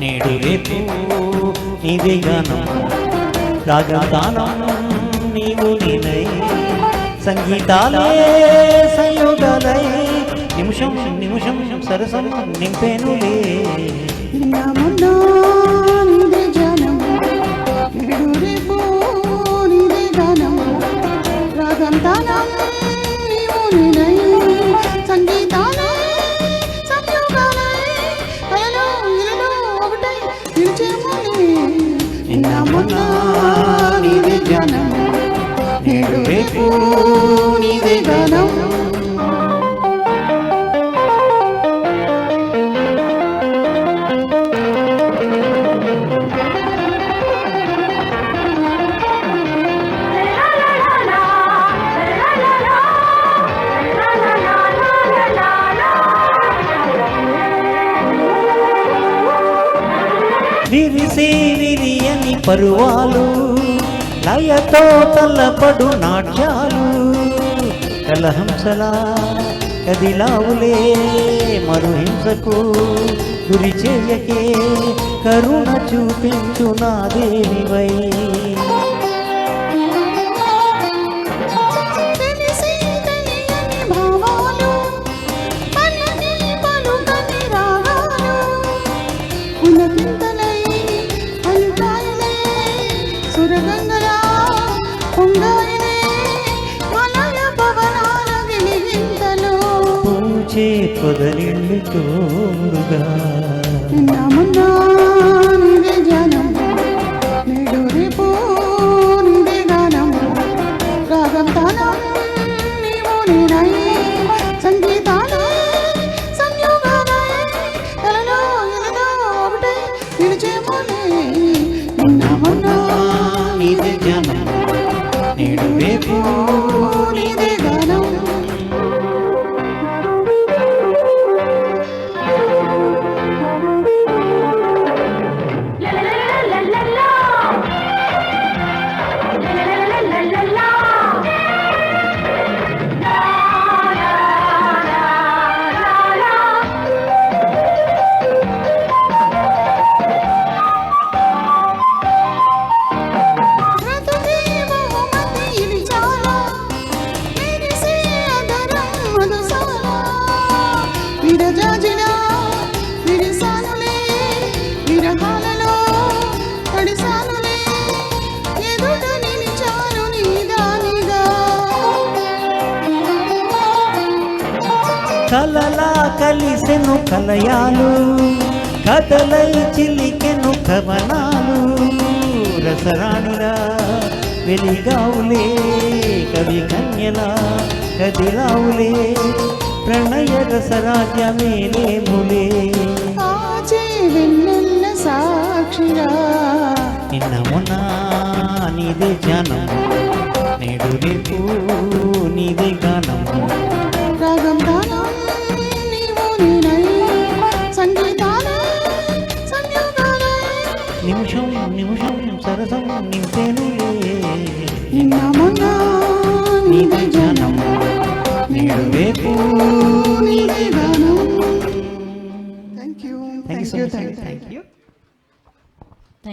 నేడు రేపు నీదే గానం రాగగానం నీవు నేనై సంగీతాలే సంయోగాలై నిమిషం నిమిషం సరసం నింపేనులే నీదే జ్ఞానం నేడు రేపు నీదే గానం విరిసి విరియని పరువాలు లయతో తల్లపడు నాట్యాలు కలహంసలా కదిలావులే మరుహింసకు గురి చేయకే కరుణ చూపించు నా దేవివై పూచే పొదరిల్లు తోడుగా నీదే జ్ఞానం నేడు రేపు నీదే గానం రాగం తానం నీవు నేనై సంగీతాలే సంయోగాలే కలలో ఎలలో ఒకటై నిలిచేమోలే నిన్న మొన్న నీదే జ్ఞానం నేడు రేపు నీదే గానం కలలా కలిసెను కలయాలు కథలై చిలికెను కవనాలు రసరాణిలా వెలిగావులే కవి కన్యలా కదిలావులే ప్రణయ రసరాజ్యమేలేములే వెన్నెల్ల సాక్షిగా నిన్న మొన్న నీదే జ్ఞానం నేడు రేపు నీదే గానం రాగం దానం నీవు నేనై సంగీతాలే సంయోగాలే నిమిషం నిమిషం సరసం నింపేనులే నిన్న మొన్న నీదే జ్ఞానం నేడు రేపు నీదే గానం. Thank you. Thank you so much. Thank you.